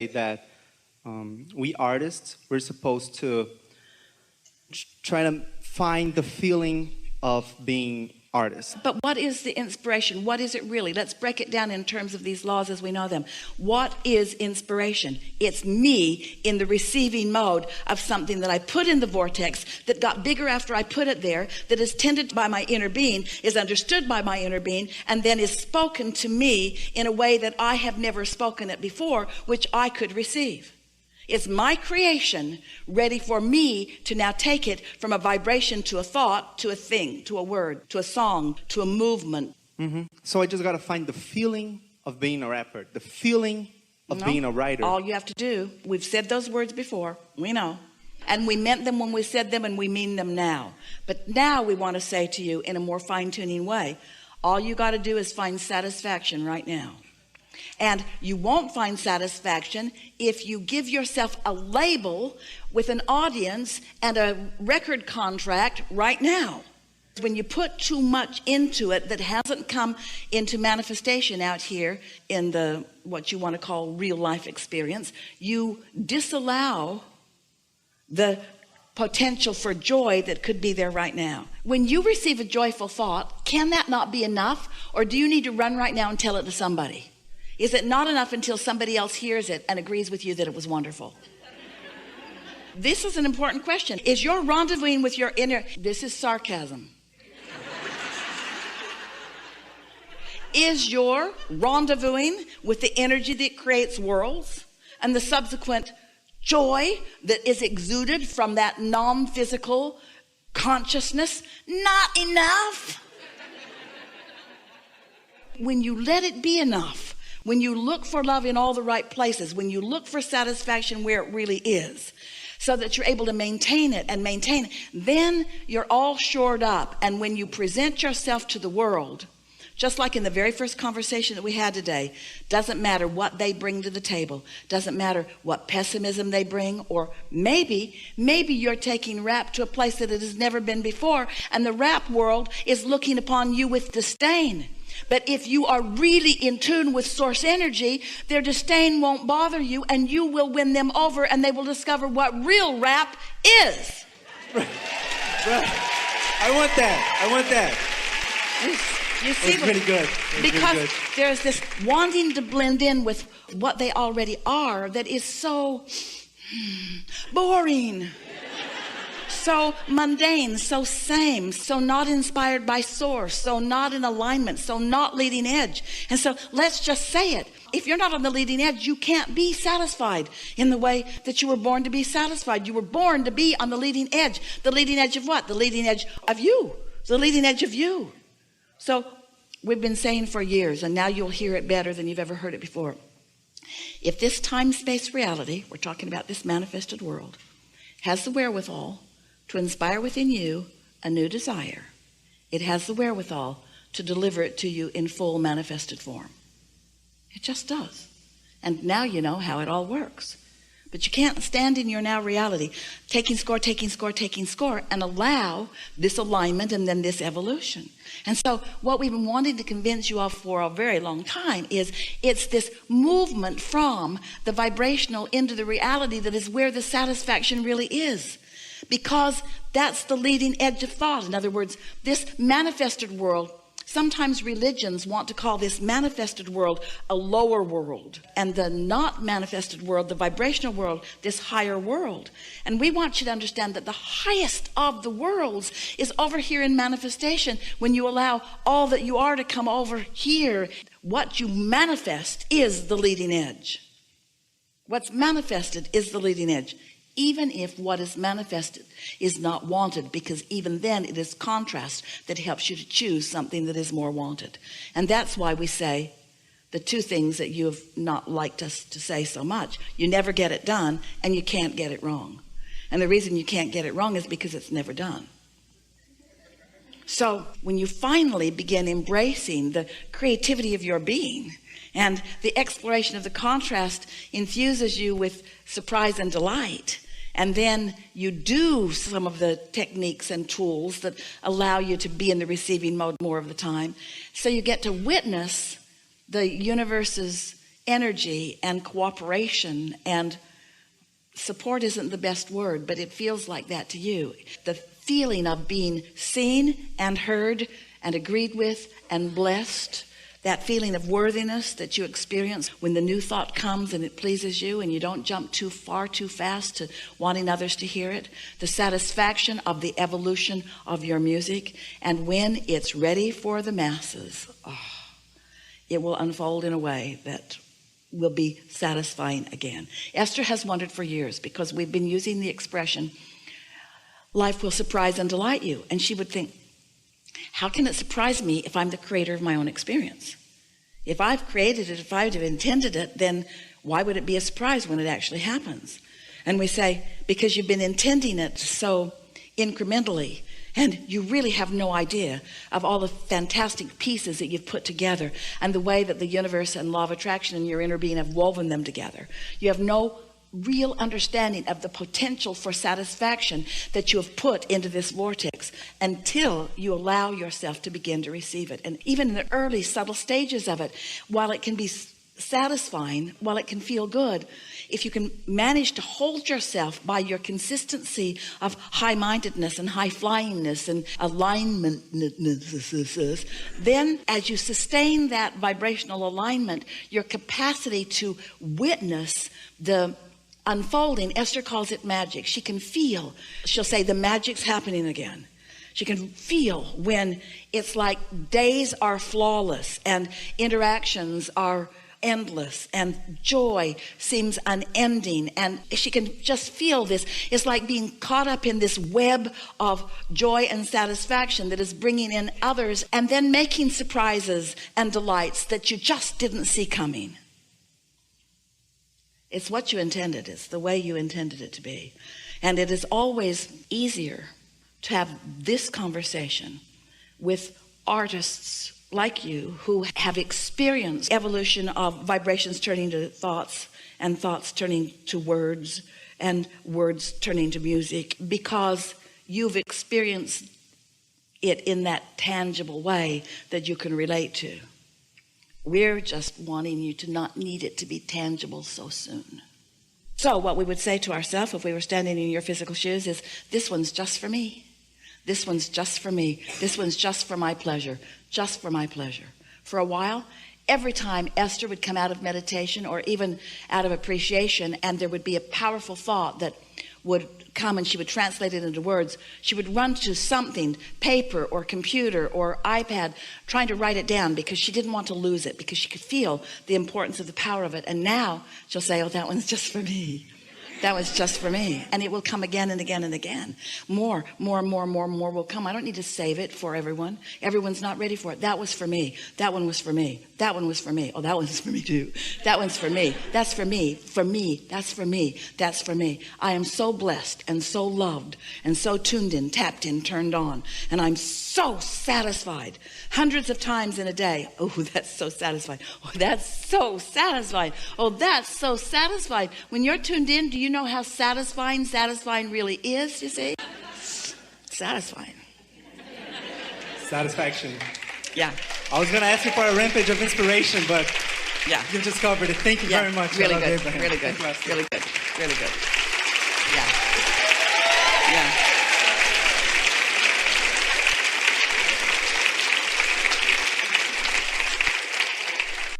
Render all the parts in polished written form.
that we artists, we're supposed to try to find the feeling of being artists. But what is the inspiration? What is it really? Let's break it down in terms of these laws as we know them. What is inspiration? It's me in the receiving mode of something that I put in the vortex that got bigger after I put it there, that is tended by my inner being, is understood by my inner being, and then is spoken to me in a way that I have never spoken it before, which I could receive. It's my creation ready for me to now take it from a vibration to a thought, to a thing, to a word, to a song, to a movement. So I just got to find the feeling of being a rapper, the feeling of being a writer. All you have to do, we've said those words before, we know. And we meant them when we said them, and we mean them now. But now we want to say to you in a more fine-tuning way, all you got to do is find satisfaction right now. And you won't find satisfaction if you give yourself a label with an audience and a record contract right now. When you put too much into it that hasn't come into manifestation out here in the what you want to call real life experience, you disallow the potential for joy that could be there right now. When you receive a joyful thought, can that not be enough? Or do you need to run right now and tell it to somebody? Is it not enough until somebody else hears it and agrees with you that it was wonderful? This is an important question. Is your rendezvousing with your inner, this is sarcasm. Is your rendezvousing with the energy that creates worlds and the subsequent joy that is exuded from that non-physical consciousness not enough? When you let it be enough, when you look for love in all the right places, when you look for satisfaction where it really is, so that you're able to maintain it, then you're all shored up. And when you present yourself to the world, just like in the very first conversation that we had today, doesn't matter what they bring to the table, doesn't matter what pessimism they bring, or maybe you're taking rap to a place that it has never been before, and the rap world is looking upon you with disdain. But if you are really in tune with source energy, their disdain won't bother you, and you will win them over, and they will discover what real rap is. Right. I want that. You see, it's pretty good. Because there's this wanting to blend in with what they already are that is so boring. So mundane, so same, so not inspired by source, so not in alignment, so not leading edge. And so let's just say it. If you're not on the leading edge, you can't be satisfied in the way that you were born to be satisfied. You were born to be on the leading edge. The leading edge of what? The leading edge of you. The leading edge of you. So we've been saying for years, and now you'll hear it better than you've ever heard it before. If this time-space reality, we're talking about this manifested world, has the wherewithal to inspire within you a new desire, it has the wherewithal to deliver it to you in full manifested form. It just does. And now you know how it all works. But you can't stand in your now reality, taking score, and allow this alignment and then this evolution. And so what we've been wanting to convince you of for a very long time is it's this movement from the vibrational into the reality that is where the satisfaction really is. Because that's the leading edge of thought. In other words, this manifested world, sometimes religions want to call this manifested world a lower world, and the not manifested world, the vibrational world, this higher world. And we want you to understand that the highest of the worlds is over here in manifestation. When you allow all that you are to come over here, what you manifest is the leading edge. What's manifested is the leading edge. Even if what is manifested is not wanted, because even then it is contrast that helps you to choose something that is more wanted. And that's why we say the two things that you have not liked us to say so much: you never get it done, and you can't get it wrong. And the reason you can't get it wrong is because it's never done. So when you finally begin embracing the creativity of your being, and the exploration of the contrast infuses you with surprise and delight, and then you do some of the techniques and tools that allow you to be in the receiving mode more of the time, so you get to witness the universe's energy and cooperation, and support isn't the best word, but it feels like that to you. The feeling of being seen and heard and agreed with and blessed, that feeling of worthiness that you experience when the new thought comes and it pleases you and you don't jump too far too fast to wanting others to hear it, the satisfaction of the evolution of your music, and when it's ready for the masses, it will unfold in a way that will be satisfying again. Esther has wondered for years, because we've been using the expression, life will surprise and delight you. And she would think, how can it surprise me if I'm the creator of my own experience? If I've created it, if I've intended it, then why would it be a surprise when it actually happens? And we say, because you've been intending it so incrementally, and you really have no idea of all the fantastic pieces that you've put together and the way that the universe and law of attraction and your inner being have woven them together. You have no real understanding of the potential for satisfaction that you have put into this vortex until you allow yourself to begin to receive it. And even in the early subtle stages of it, while it can be satisfying, while it can feel good, if you can manage to hold yourself by your consistency of high-mindedness and high-flyingness and alignment, then as you sustain that vibrational alignment, your capacity to witness the unfolding, Esther calls it magic. She can feel, she'll say, the magic's happening again. She can feel when it's like days are flawless and interactions are endless and joy seems unending, and she can just feel this. It's like being caught up in this web of joy and satisfaction that is bringing in others and then making surprises and delights that you just didn't see coming. It's what you intended. It's the way you intended it to be. And it is always easier to have this conversation with artists like you who have experienced evolution of vibrations turning to thoughts and thoughts turning to words and words turning to music, because you've experienced it in that tangible way that you can relate to. We're just wanting you to not need it to be tangible so soon. So what we would say to ourselves if we were standing in your physical shoes is, this one's just for me. This one's just for me. This one's just for my pleasure. Just for my pleasure. For a while, every time Esther would come out of meditation or even out of appreciation, and there would be a powerful thought that would come and she would translate it into words, she would run to something, paper or computer or iPad, trying to write it down, because she didn't want to lose it, because she could feel the importance of the power of it. And now she'll say, oh, that one's just for me. That was just for me. And it will come again and again and again. More will come. I don't need to save it for everyone. Everyone's not ready for it. That was for me. That one was for me. That one was for me. Oh, that one's for me too. That one's for me. That's for me. For me. That's for me. That's for me. I am so blessed and so loved and so tuned in, tapped in, turned on. And I'm so satisfied. Hundreds of times in a day. Oh, that's so satisfying. Oh, that's so satisfying. Oh, that's so satisfying. When you're tuned in, do you know how satisfying really is, you see? Satisfying. Satisfaction. Yeah. I was going to ask you for a rampage of inspiration, but yeah, you've just covered it. Thank you very much. Really good. Really good. Really good. Really good. Yeah. Yeah.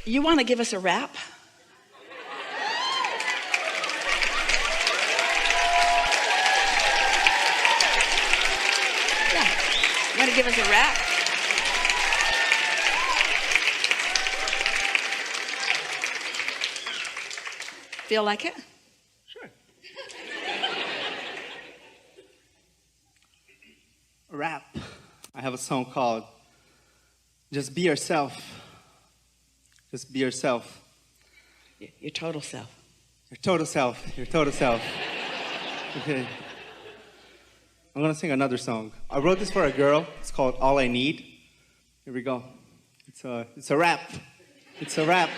You want to give us a rap? You want to give us a rap? Feel like it? Sure. A rap. I have a song called Just Be Yourself. Just be yourself. Your total self. Your total self. Your total self. Okay. I'm going to sing another song. I wrote this for a girl. It's called All I Need. Here we go. It's a rap. It's a rap.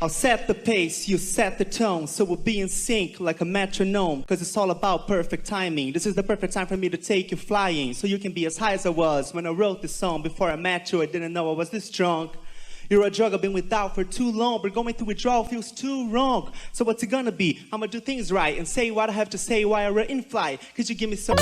I'll set the pace, you set the tone, so we'll be in sync like a metronome, because it's all about perfect timing. This is the perfect time for me to take you flying, so you can be as high as I was when I wrote this song. Before I met you, I didn't know I was this drunk. You're a drug I've been without for too long, but going through withdrawal feels too wrong. So what's it gonna be? I'ma do things right and say what I have to say while we're in flight. Cause you give me so